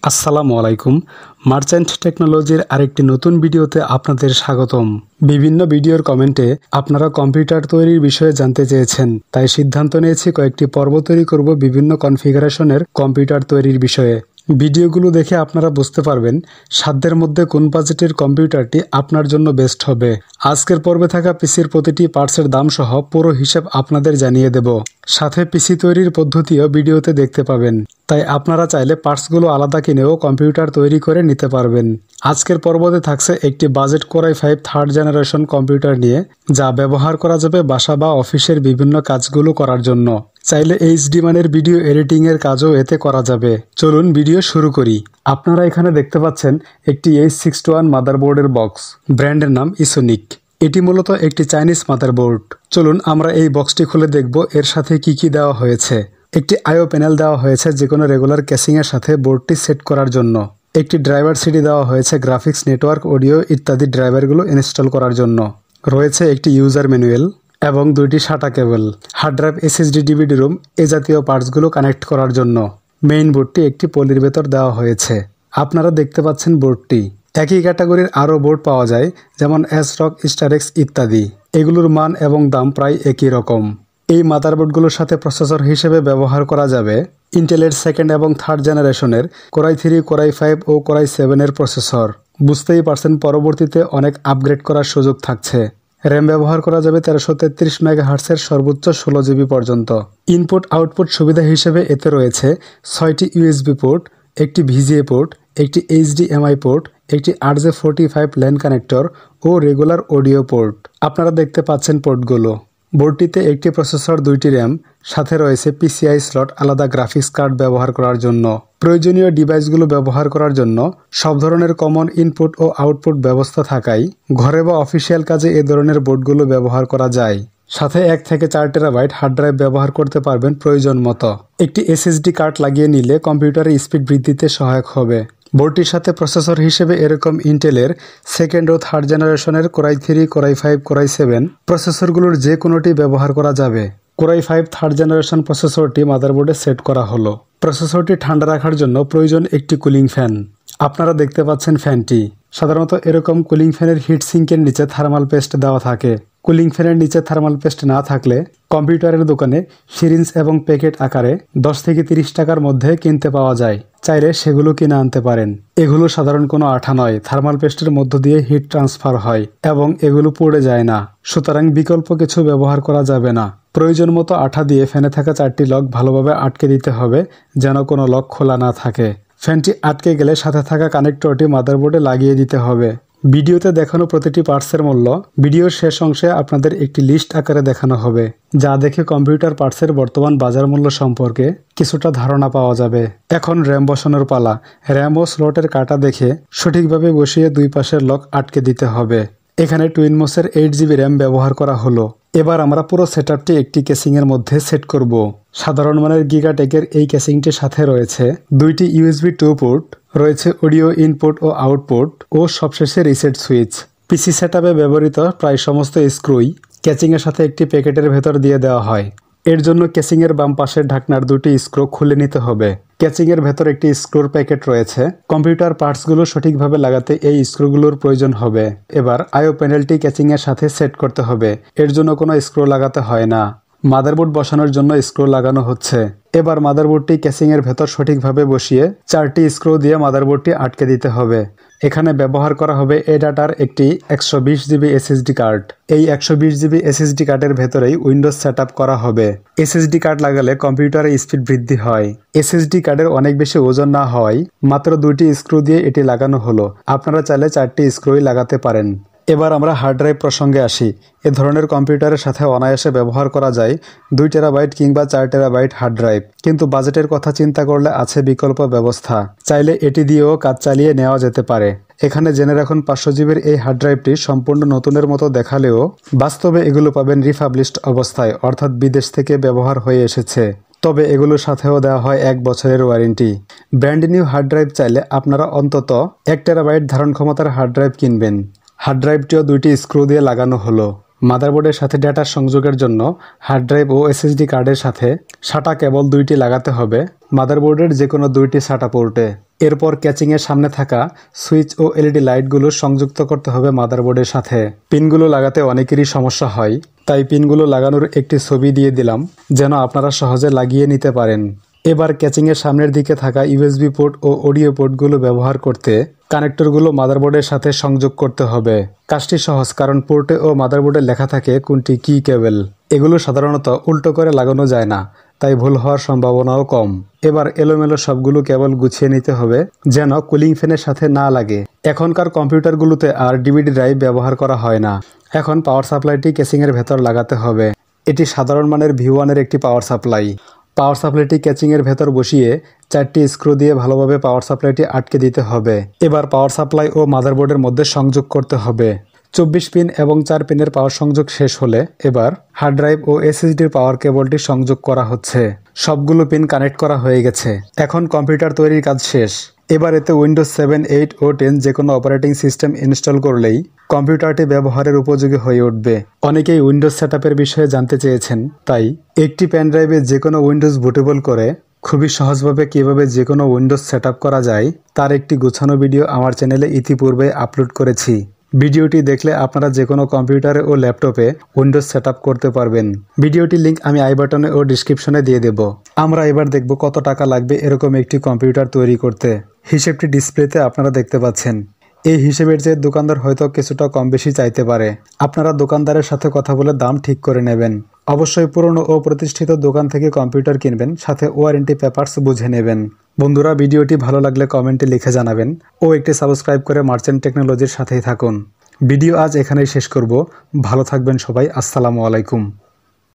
আসসালামু আলাইকুম। মার্চেন্ট টেকনোলজির আরেকটি নতুন ভিডিওতে আপনাদের স্বাগতম। বিভিন্ন ভিডিওর কমেন্টে আপনারা কম্পিউটার তৈরির বিষয়ে জানতে চেয়েছেন, তাই সিদ্ধান্ত নিয়েছি কয়েকটি পর্ব তৈরি করব বিভিন্ন কনফিগারেশনের কম্পিউটার তৈরির বিষয়ে। ভিডিওগুলো দেখে আপনারা বুঝতে পারবেন সাধ্যের মধ্যে কোন বাজেটের কম্পিউটারটি আপনার জন্য বেস্ট হবে। আজকের পর্বে থাকা পিসির প্রতিটি পার্টসের দাম সহ পুরো হিসাব আপনাদের জানিয়ে দেব। সাথে পিসি তৈরির পদ্ধতিও ভিডিওতে দেখতে পাবেন, তাই আপনারা চাইলে পার্টসগুলো আলাদা কিনেও কম্পিউটার তৈরি করে নিতে পারবেন। আজকের পর্বতে থাকছে একটি budget core i5 third generation computer নিয়ে, যা ব্যবহার করা যাবে বাসা বা অফিসের বিভিন্ন কাজগুলো করার জন্য। চাইলে এইচডি মানের ভিডিও এডিটিং এর কাজও এতে করা যাবে। চলুন ভিডিও শুরু করি। আপনারা এখানে দেখতে পাচ্ছেন একটি H61 মাদারবোর্ডের বক্স। ব্র্যান্ডের নাম ইসোনিক। এটি মূলত একটি চাইনিজ মাদারবোর্ড। চলুন আমরা এই বক্সটি খুলে দেখব এর সাথে কি কি দেওয়া হয়েছে। একটি আইও প্যানেল দেওয়া হয়েছে যে কোনো রেগুলার কেসিং এর সাথে বোর্ডটি সেট করার জন্য। একটি ড্রাইভার সিডি দেওয়া হয়েছে গ্রাফিক্স, নেটওয়ার্ক, অডিও ইত্যাদি ড্রাইভারগুলো ইনস্টল করার জন্য। রয়েছে একটি ইউজার ম্যানুয়াল এবং দুইটি SATA cable. Hard drive, SSD, DVD ROM এ জাতীয় পার্টসগুলো কানেক্ট করার জন্য। মেইন বোর্ডটি একটি পলির ভেতর দেওয়া হয়েছে। আপনারা দেখতে পাচ্ছেন বোর্ডটি। একই ক্যাটাগরির আরও বোর্ড পাওয়া যায়, যেমন এসরক, স্টারেক্স ইত্যাদি। এগুলোর মান এবং দাম প্রায় একই রকম। এই মাদারবোর্ডগুলোর সাথে প্রসেসর হিসেবে ব্যবহার করা যাবে ইন্টেলের সেকেন্ড এবং থার্ড জেনারেশনের কোর i3, কোর i5 ও কোর i7 এর প্রসেসর। বুঝতেই পারছেন পরবর্তীতে অনেক আপগ্রেড করার সুযোগ থাকছে। র্যাম ব্যবহার করা যাবে 1333 মেগাহার্টসের সর্বোচ্চ 16 জিবি পর্যন্ত। ইনপুট আউটপুট সুবিধা হিসেবে এতে রয়েছে 6টি ইউএসবি পোর্ট, একটি ভিজিএ পোর্ট, একটি এইচডিএমআই পোর্ট, একটি RJ45 ল্যান কানেক্টর ও রেগুলার অডিও পোর্ট। আপনারা দেখতে পাচ্ছেন পোর্টগুলো। বোর্ডটিতে একটি প্রসেসর, 2টি র্যাম, সাথে রয়েছে পিসিআই স্লট, আলাদা গ্রাফিক্স কার্ড ব্যবহার করার জন্য। প্রয়োজনীয় ডিভাইসগুলো ব্যবহার করার জন্য সব ধরনের কমন ইনপুট ও আউটপুট ব্যবস্থা থাকায় ঘরে বা অফিসিয়াল কাজে এ ধরনের বোর্ডগুলো ব্যবহার করা যায়। সাথে 1 থেকে 4 টেরাবাইট হার্ড ড্রাইভ ব্যবহার করতে পারবেন প্রয়োজন মতো। একটি এসএসডি কার্ড লাগিয়ে নিলে কম্পিউটারের স্পিড বৃদ্ধিতে সহায়ক হবে। বোর্ডটির সাথে প্রসেসর হিসেবে এরকম ইন্টেলের সেকেন্ড ও থার্ড জেনারেশনের core i3, core i5, core i7 প্রসেসরগুলোর যে কোনোটি ব্যবহার করা যাবে। কোর i5 থার্ড জেনারেশন প্রসেসরটি মাদারবোর্ডে সেট করা হলো। প্রসেসরটি ঠান্ডা রাখার জন্য প্রয়োজন একটি কুলিং ফ্যান। আপনারা দেখতে পাচ্ছেন ফ্যানটি। সাধারণত এরকম কুলিং ফ্যানের হিট সিঙ্কের নিচে থার্মাল পেস্ট দেওয়া থাকে। কুলিং ফ্যানের নিচে থার্মাল পেস্ট না থাকলে কম্পিউটারের দোকানে সিরিঞ্জ এবং প্যাকেট আকারে 10 থেকে 30 টাকার মধ্যে কিনতে পাওয়া যায়। চাইলে সেগুলো কিনে আনতে পারেন। এগুলো সাধারণ কোনো আঠা নয়, থার্মাল পেস্টের মধ্য দিয়ে হিট ট্রান্সফার হয় এবং এগুলো পড়ে যায় না। সুতরাং বিকল্প কিছু ব্যবহার করা যাবে না। প্রয়োজন মতো আঠা দিয়ে ফ্যানে থাকা 4টি লক ভালোভাবে আটকে দিতে হবে, যেন কোনো লক খোলা না থাকে। ফ্যানটি আটকে গেলে সাথে থাকা কানেক্টরটি মাদারবোর্ডে লাগিয়ে দিতে হবে। ভিডিওতে দেখানো প্রতিটি পার্টসের মূল্য ভিডিওর শেষ অংশে আপনাদের একটি লিস্ট আকারে দেখানো হবে, যা দেখে কম্পিউটার পার্টসের বর্তমান বাজার মূল্য সম্পর্কে কিছুটা ধারণা পাওয়া যাবে। এখন র্যাম বসানোর পালা। র্যাম ও স্লটের কাটা দেখে সঠিকভাবে বসিয়ে দুই পাশের লক আটকে দিতে হবে। এখানে টুইনমোসের 8 জিবি র্যাম ব্যবহার করা হলো। এবার আমরা পুরো সেটআপটি একটি কেসিং এর মধ্যে সেট করব। সাধারণ মানের গিগাটেকের এই কেসিংটির সাথে রয়েছে 2টি USB 2 পোর্ট, রয়েছে অডিও ইনপুট ও আউটপুট ও সবশেষে রিসেট সুইচ। পিসি সেটআপে ব্যবহৃত প্রায় সমস্ত স্ক্রুই কেসিং এর সাথে একটি প্যাকেটের ভেতর দিয়ে দেওয়া হয়। এর জন্য কেসিং এর বাম পাশের ঢাকনার 2টি স্ক্রু খুলে নিতে হবে। কেসিং এর ভেতর একটি স্ক্রুর প্যাকেট রয়েছে। কম্পিউটার পার্টসগুলো সঠিকভাবে লাগাতে এই স্ক্রুগুলোর প্রয়োজন হবে। এবার আইও প্যানেলটি কেসিং এর সাথে সেট করতে হবে। এর জন্য কোনো স্ক্রু লাগাতে হয় না। মাদারবোর্ড বসানোর জন্য স্ক্রু লাগানো হচ্ছে। এবার মাদারবোর্ডটি কেসিং এর ভেতর সঠিকভাবে বসিয়ে 4টি স্ক্রু দিয়ে মাদারবোর্ডটি আটকে দিতে হবে। এখানে ব্যবহার করা হবে এডাটার একটি 120 জিবি এসএসডি কার্ড। এই 120 জিবি এসএসডি কার্ডের ভেতরেই উইন্ডোজ সেটআপ করা হবে। এসএসডি কার্ড লাগালে কম্পিউটারে স্পিড বৃদ্ধি হয়। এসএসডি কার্ডের অনেক বেশি ওজন না হওয়ায় মাত্র 2টি স্ক্রু দিয়ে এটি লাগানো হলো। আপনারা চাইলে 4টি স্ক্রুই লাগাতে পারেন। এবার আমরা হার্ড ড্রাইভ প্রসঙ্গে আসি। এ ধরনের কম্পিউটারের সাথে অনায়াসে ব্যবহার করা যায় 2 টেরাবাইট কিংবা 4 টেরাবাইট হার্ড ড্রাইভ। কিন্তু বাজেটের কথা চিন্তা করলে আছে বিকল্প ব্যবস্থা। চাইলে এটি দিয়েও কাজ চালিয়ে নেওয়া যেতে পারে। এখানে জেনে রাখুন 500 জিবির এই হার্ড ড্রাইভটি সম্পূর্ণ নতুনের মতো দেখালেও বাস্তবে এগুলো পাবেন রিফাবলিশড অবস্থায়, অর্থাৎ বিদেশ থেকে ব্যবহার হয়ে এসেছে। তবে এগুলোর সাথেও দেওয়া হয় 1 বছরের warranty. Brand new hard drive চাইলে আপনারা অন্তত 1 টেরাবাইট ধারণ ক্ষমতার হার্ড ড্রাইভ কিনবেন। হার্ড ড্রাইভটিও 2টি স্ক্রু দিয়ে লাগানো হলো। মাদারবোর্ডের সাথে ডেটা সংযোগের জন্য হার্ড ড্রাইভ ও এসএসডি কার্ডের সাথে SATA কেবল 2টি লাগাতে হবে মাদারবোর্ডের যে কোনো 2টি SATA পোর্টে। এরপর ক্যাচিংয়ের সামনে থাকা সুইচ ও এলইডি লাইটগুলো সংযুক্ত করতে হবে মাদারবোর্ডের সাথে। পিনগুলো লাগাতে অনেকেরই সমস্যা হয়, তাই পিনগুলো লাগানোর একটি ছবি দিয়ে দিলাম যেন আপনারা সহজে লাগিয়ে নিতে পারেন। এবার ক্যাচিংয়ের সামনের দিকে থাকা ইউএসবি পোর্ট ও অডিও পোর্টগুলো ব্যবহার করতে কানেক্টরগুলো মাদারবোর্ডের সাথে সংযোগ করতে হবে। কাজটি সহজ, কারণ পোর্টে ও মাদারবোর্ডে লেখা থাকে কোনটি কি কেবল। এগুলো সাধারণত উল্টো করে লাগানো যায় না, তাই ভুল হওয়ার সম্ভাবনাও কম। এবার এলোমেলো সবগুলো কেবল গুছিয়ে নিতে হবে যেন কুলিং ফ্যানের সাথে না লাগে। এখনকার কম্পিউটারগুলোতে আর ডিভিডি ড্রাইভ ব্যবহার করা হয় না। এখন পাওয়ার সাপ্লাইটি কেসিংয়ের ভেতর লাগাতে হবে। এটি সাধারণ মানের V1-এর একটি পাওয়ার সাপ্লাই। পাওয়ার সাপ্লাইটি ক্যাচিংয়ের ভেতর বসিয়ে 4টি স্ক্রু দিয়ে ভালোভাবে পাওয়ার সাপ্লাইটি আটকে দিতে হবে। এবার পাওয়ার সাপ্লাই ও মাদারবোর্ডের মধ্যে সংযোগ করতে হবে। 24 পিন এবং 4 পিনের পাওয়ার সংযোগ শেষ হলে এবার হার্ড ড্রাইভ ও এসএসডির পাওয়ার কেবলটি সংযোগ করা হচ্ছে। সবগুলো পিন কানেক্ট করা হয়ে গেছে। এখন কম্পিউটার তৈরির কাজ শেষ। এবার এতে উইন্ডোজ 7, 8 ও 10 যে কোনো অপারেটিং সিস্টেম ইনস্টল করলেই কম্পিউটারটি ব্যবহারের উপযোগী হয়ে উঠবে। অনেকেই উইন্ডোজ সেটআপের বিষয়ে জানতে চেয়েছেন, তাই একটি পেন ড্রাইভে যে কোনো উইন্ডোজ বুটেবল করে খুবই সহজভাবে কিভাবে যে কোনো উইন্ডোজ সেটআপ করা যায় তার একটি গোছানো ভিডিও আমার চ্যানেলে ইতিপূর্বে আপলোড করেছি। ভিডিওটি দেখলে আপনারা যে কোনো কম্পিউটারে ও ল্যাপটপে উইন্ডোজ সেটআপ করতে পারবেন। ভিডিওটির লিঙ্ক আমি আই বাটনে ও ডিসক্রিপশনে দিয়ে দেব। আমরা এবার দেখব কত টাকা লাগবে এরকম একটি কম্পিউটার তৈরি করতে। হিসেবটি ডিসপ্লেতে আপনারা দেখতে পাচ্ছেন। এই হিসেবের যে দোকানদার হয়তো কিছুটা কম বেশি চাইতে পারে। আপনারা দোকানদারের সাথে কথা বলে দাম ঠিক করে নেবেন। অবশ্যই পুরনো ও প্রতিষ্ঠিত দোকান থেকে কম্পিউটার কিনবেন, সাথে ওয়ারেন্টি পেপারস বুঝে নেবেন। বন্ধুরা, ভিডিওটি ভালো লাগলে কমেন্টে লিখে জানাবেন ও একটি সাবস্ক্রাইব করে মার্চেন্ট টেকনোলজির সাথেই থাকুন। ভিডিও আজ এখানেই শেষ করব। ভালো থাকবেন সবাই। আসসালামু আলাইকুম।